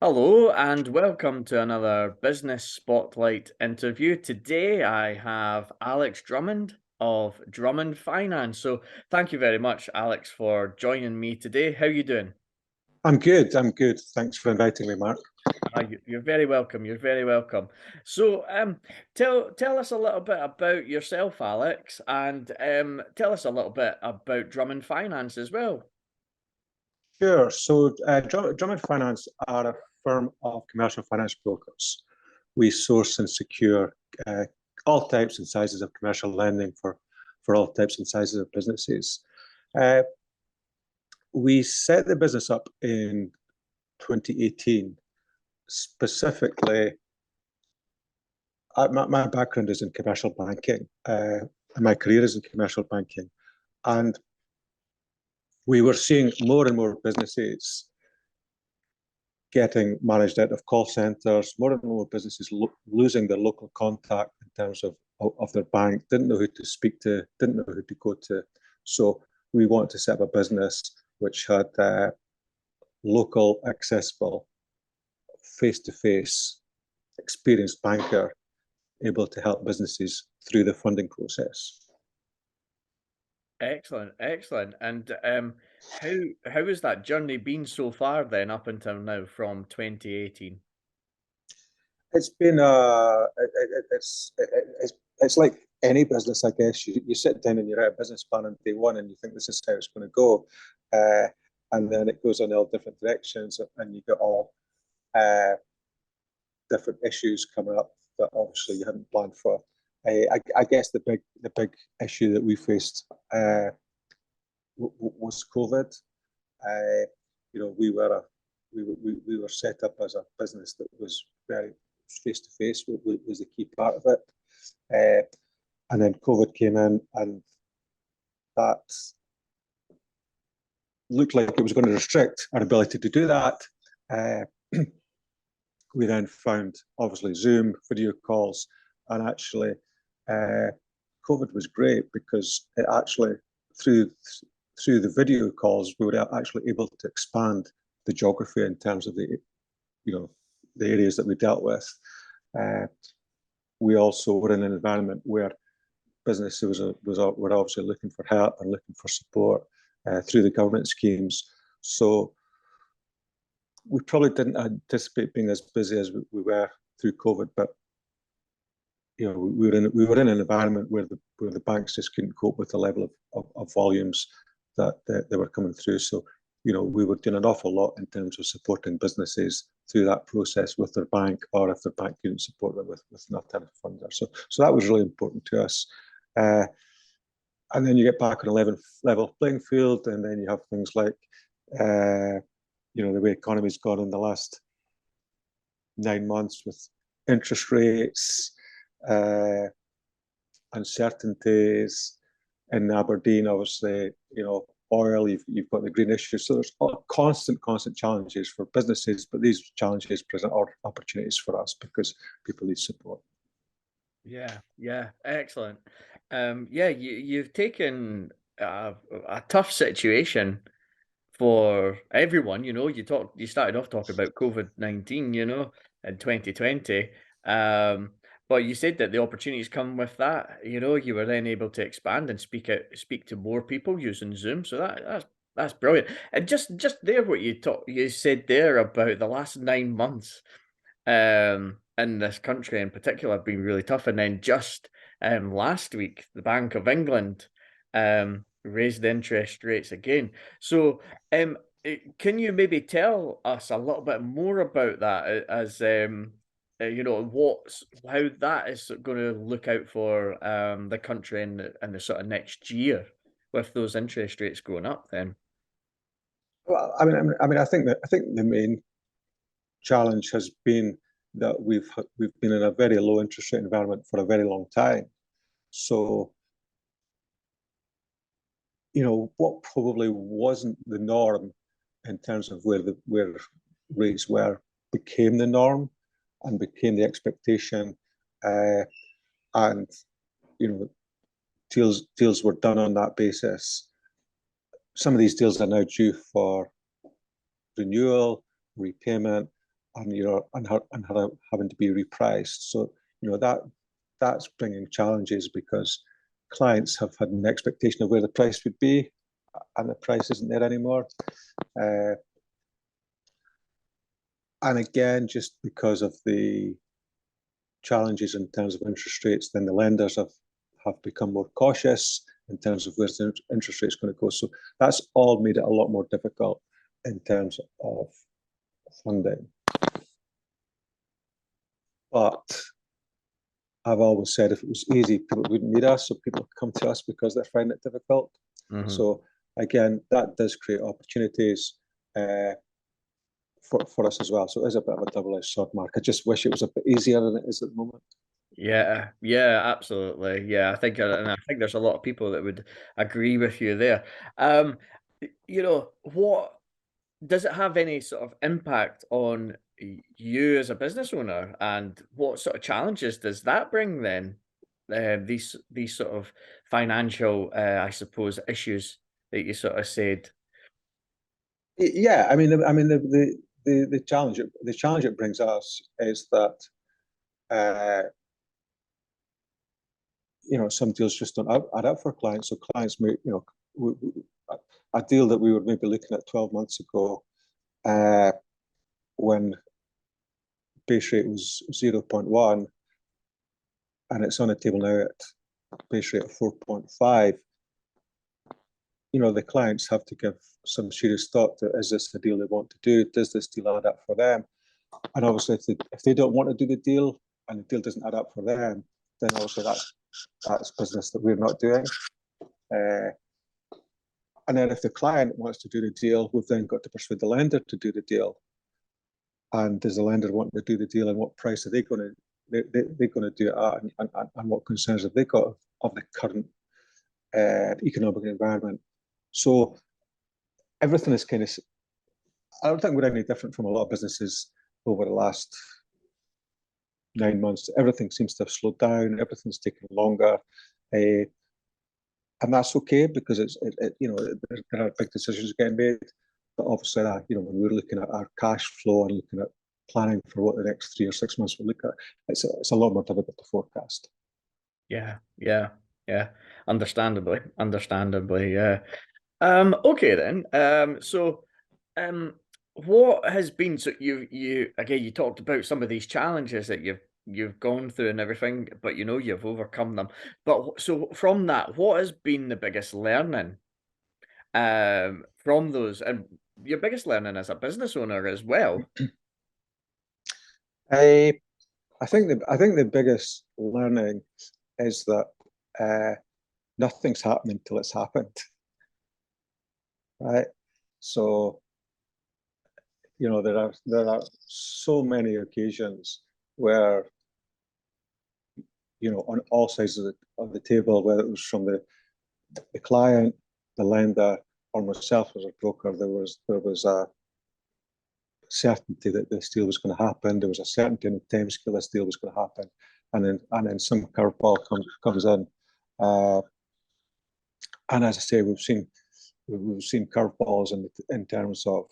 Hello and welcome to another Business Spotlight interview. Today I have Alex Drummond of Drummond Finance. So thank you very much, Alex, for joining me today. How are you doing? I'm good. I'm good. Thanks for inviting me, Mark. You're very welcome. You're very welcome. So tell us a little bit about yourself, Alex, and tell us a little bit about Drummond Finance as well. Sure. So, Drummond Finance are a firm of commercial finance brokers. We source and secure all types and sizes of commercial lending for all types and sizes of businesses. Uh, we set the business up in 2018. Specifically, my background is in commercial banking, and my career is in commercial banking. And we were seeing more and more businesses getting managed out of call centers, more and more businesses losing their local contact in terms of their bank, didn't know who to speak to, didn't know who to go to. So we wanted to set up a business which had local, accessible, face-to-face, experienced banker able to help businesses through the funding process. Excellent, excellent. And how has that journey been so far then, up until now, from 2018? It's been it's like any business, I guess. You sit down and you write a business plan on day one, and you think this is how it's going to go, and then it goes in all different directions, and you get all different issues coming up that obviously you hadn't planned for. I guess the big issue that we faced was COVID. We were set up as a business that was very face to face, was the key part of it. And then COVID came in, and that looked like it was going to restrict our ability to do that. We then found, obviously, Zoom, video calls, and actually, COVID was great because it actually, through the video calls, we were actually able to expand the geography in terms of the areas that we dealt with. We also were in an environment where businesses were obviously looking for help and looking for support through the government schemes. So we probably didn't anticipate being as busy as we were through COVID, but we were in an environment where the banks just couldn't cope with the level of volumes that they were coming through. So we were doing an awful lot in terms of supporting businesses through that process with their bank, or if their bank couldn't support them with an alternative funder. So that was really important to us. And then you get back on a level playing field, and then you have things like the way economy's gone in the last 9 months with interest rates, uncertainties in Aberdeen, obviously, oil, you've got the green issue. So there's constant challenges for businesses, but these challenges present opportunities for us because people need support. Yeah, excellent. You've taken a tough situation for everyone. You started off talking about COVID-19, in 2020. But you said that the opportunities come with that. You were then able to expand and speak to more people using Zoom. So that's brilliant. And just there, what you said there about the last 9 months in this country in particular have been really tough. And then just last week, the Bank of England raised interest rates again. So can you maybe tell us a little bit more about that, as how that is going to look out for the country in the sort of next year with those interest rates going up then? Well, I think the main challenge has been that we've been in a very low interest rate environment for a very long time. So, what probably wasn't the norm in terms of where rates were became the norm and became the expectation, and deals were done on that basis. Some of these deals are now due for renewal, repayment, having to be repriced. So that's bringing challenges because clients have had an expectation of where the price would be, and the price isn't there anymore. And again, just because of the challenges in terms of interest rates, then the lenders have become more cautious in terms of where the interest rate's going to go. So that's all made it a lot more difficult in terms of funding. But I've always said if it was easy, people wouldn't need us, so people come to us because they're finding it difficult. Mm-hmm. So again, that does create opportunities for us as well. So it is a bit of a double-edged sword, Mark. I just wish it was a bit easier than it is at the moment. Yeah, absolutely. Yeah, I think there's a lot of people that would agree with you there. What does it have any sort of impact on you as a business owner, and what sort of challenges does that bring then? These sort of financial, I suppose, issues that you sort of said. Yeah, I mean, the challenge it brings us is that some deals just don't add up for clients. So clients may, a deal that we were maybe looking at 12 months ago, when base rate was 0.1, and it's on the table now at base rate of 4.5. The clients have to give some serious thought to, is this the deal they want to do? Does this deal add up for them? And obviously, if they don't want to do the deal and the deal doesn't add up for them, then obviously that's business that we're not doing. And then if the client wants to do the deal, we've then got to persuade the lender to do the deal. And does the lender want to do the deal, and what price are they going to do it at, and what concerns have they got of the current economic environment? So everything is kind of, I don't think we're any different from a lot of businesses over the last 9 months. Everything seems to have slowed down. Everything's taking longer, and that's okay because there are big decisions getting made. But obviously, when we're looking at our cash flow and looking at planning for what the next 3 or 6 months will look at, it's a lot more difficult to forecast. Yeah. Understandably, yeah. Okay then. What has been, so you talked about some of these challenges that you've gone through and everything, but you've overcome them. But so from that, what has been the biggest learning from those, and your biggest learning as a business owner as well? I think the biggest learning is that nothing's happening until it's happened. Right. So there are so many occasions where on all sides of the table, whether it was from the client, the lender, or myself as a broker, there was a certainty that this deal was going to happen. There was a certainty in the timescale this deal was going to happen, and then some curveball comes in. And as I say, we've seen curveballs in terms of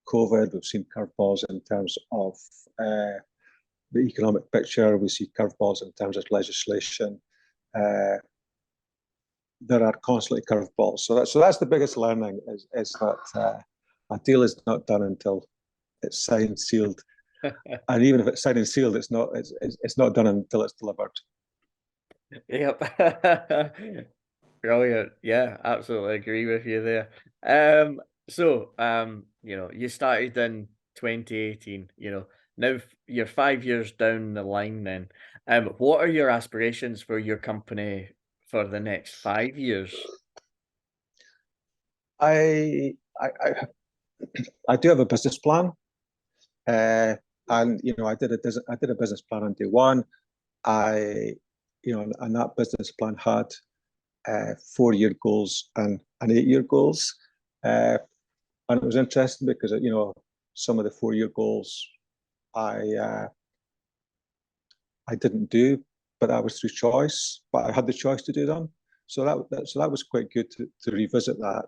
COVID. We've seen curveballs in terms of the economic picture. We see curveballs in terms of legislation. There are constantly curveballs. So that's the biggest learning is that a deal is not done until it's signed, sealed, and even if it's signed and sealed, it's not done until it's delivered. Yep. Brilliant. Yeah, absolutely agree with you there. You started in 2018, now you're 5 years down the line then. What are your aspirations for your company for the next 5 years? I do have a business plan, and I did a business plan on day one. And that business plan had 4-year goals and 8-year goals, and it was interesting because some of the 4-year goals I didn't do, but that was through choice. But I had the choice to do them, so that was quite good to revisit that.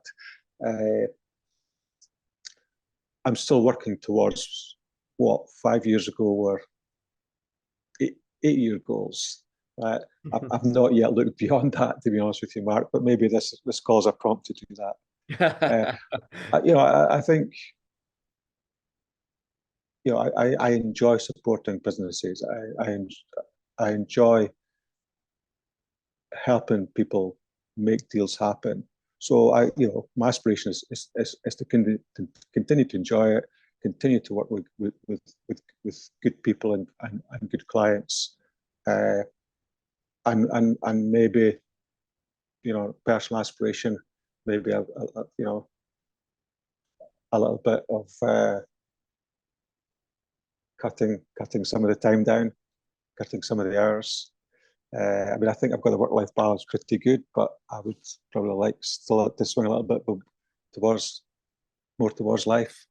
I'm still working towards what 5 years ago were 8-year goals. Right? I've not yet looked beyond that, to be honest with you, Mark. But maybe this calls a prompt to do that. I think I enjoy supporting businesses. I enjoy helping people make deals happen. So my aspiration is to continue to enjoy it, continue to work with good people and good clients, and maybe personal aspiration, maybe a little bit of cutting some of the time down, cutting some of the hours. I mean, I think I've got the work-life balance pretty good, but I would probably like still to swing a little bit more towards life.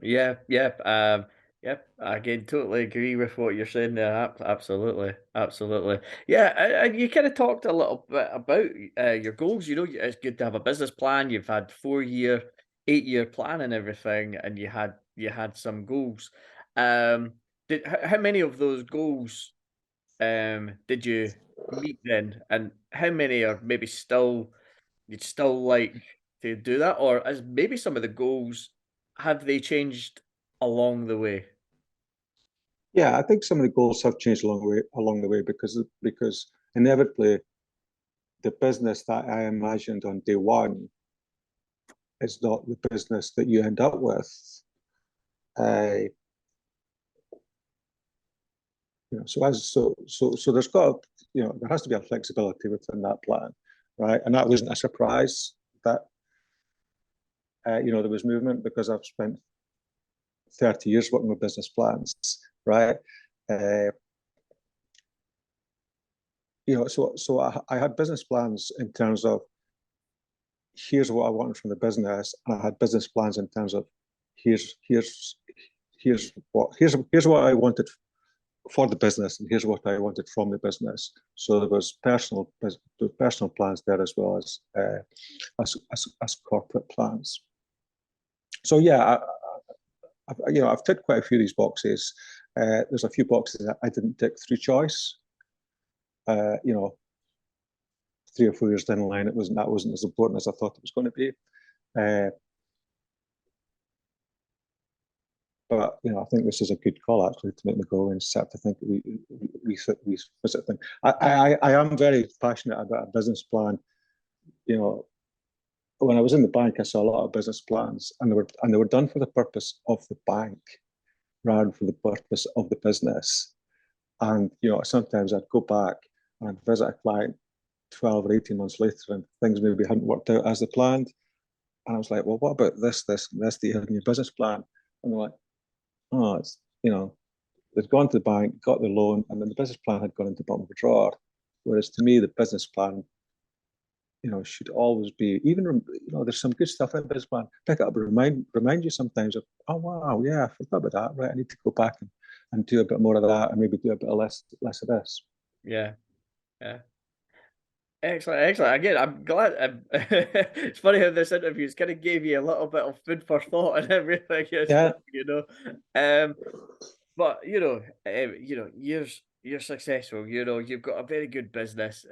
Yeah, again, totally agree with what you're saying there. Absolutely, absolutely. Yeah, you kind of talked a little bit about your goals. It's good to have a business plan. You've had 4-year, 8-year plan and everything, and you had some goals. How many of those goals did you meet then, and how many are maybe you'd still like to do that, or as maybe some of the goals, have they changed along the way? Yeah, I think some of the goals have changed along the way because inevitably the business that I imagined on day one is not the business that you end up with. So there's there has to be a flexibility within that plan, right? And that wasn't a surprise that there was movement, because I've spent 30 years working with business plans, right? So I had business plans in terms of here's what I wanted from the business, and I had business plans in terms of here's what I wanted for the business, and here's what I wanted from the business. So there was personal plans there, as well as corporate plans. So yeah, I've ticked quite a few of these boxes. There's a few boxes that I didn't tick through choice. 3 or 4 years down the line, that wasn't as important as I thought it was going to be. But I think this is a good call actually to make me go and start to think we visit things. I am very passionate about a business plan. When I was in the bank, I saw a lot of business plans, and they were done for the purpose of the bank rather than for the purpose of the business. And sometimes I'd go back and I'd visit a client 12 or 18 months later, and things maybe hadn't worked out as they planned. And I was like, well, what about this, and this that you had in your business plan? And they're like, oh, it's, they'd gone to the bank, got the loan, and then the business plan had gone into the bottom of the drawer. Whereas to me, the business plan, should always be, even, there's some good stuff in the business plan. Pick it up and remind you sometimes of, oh, wow, yeah, I forgot about that. Right, I need to go back and do a bit more of that, and maybe do a bit of less of this. Yeah. Excellent. Again, I'm glad. It's funny how this interview kind of gave you a little bit of food for thought and everything. Yeah. But you're successful. You've got a very good business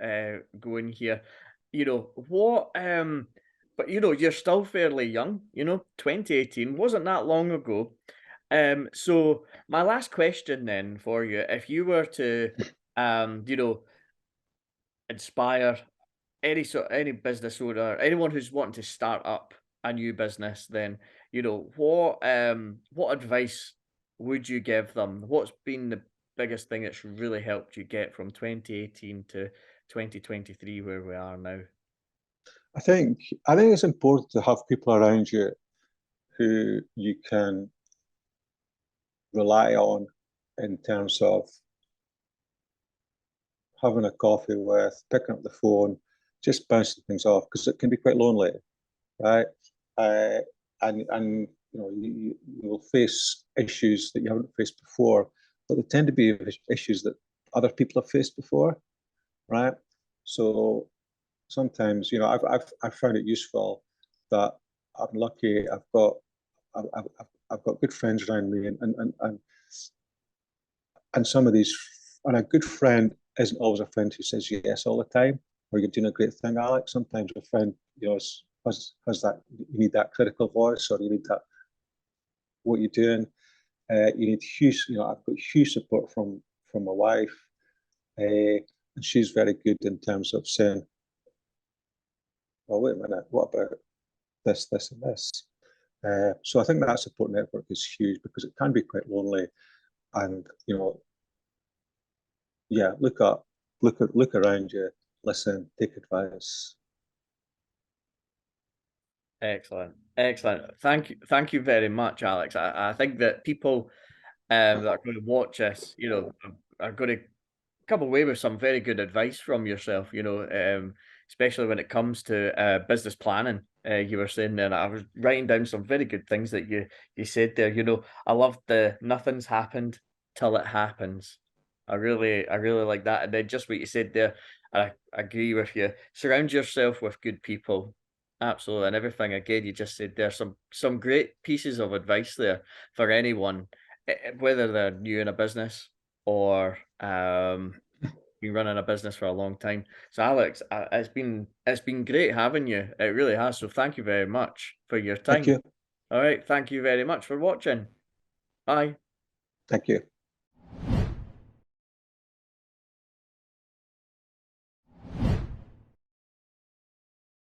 going here. What? But you're still fairly young. 2018 wasn't that long ago. So my last question then for you, if you were to, inspire any business owner, anyone who's wanting to start up a new business, then what advice would you give them? What's been the biggest thing that's really helped you get from 2018 to 2023 where we are now? I think it's important to have people around you who you can rely on in terms of having a coffee with, picking up the phone, just bouncing things off, because it can be quite lonely, right? And you will face issues that you haven't faced before, but they tend to be issues that other people have faced before, right? So sometimes, I've found it useful that I'm lucky. I've got good friends around me, and some of these, and a good friend isn't always a friend who says yes all the time, or you're doing a great thing, Alex. Sometimes a friend, has that, you need that critical voice, or you need that, what you're doing. You need huge, I've got huge support from my wife, and she's very good in terms of saying, well, wait a minute, what about this, this, and this? So I think that support network is huge, because it can be quite lonely, and yeah, look around you, listen, take advice. Excellent, excellent. Thank you very much, Alex. I think that people that are going to watch us, are going to come away with some very good advice from yourself. Especially when it comes to business planning. You were saying there, and I was writing down some very good things that you said there. I love the nothing's happened till it happens. I really like that. And then just what you said there, I agree with you. Surround yourself with good people. Absolutely. And everything again you just said there, some great pieces of advice there for anyone, whether they're new in a business or been running a business for a long time. So Alex, it's been great having you. It really has. So thank you very much for your Thank time. you. All right. Thank you very much for watching. Bye. Thank you.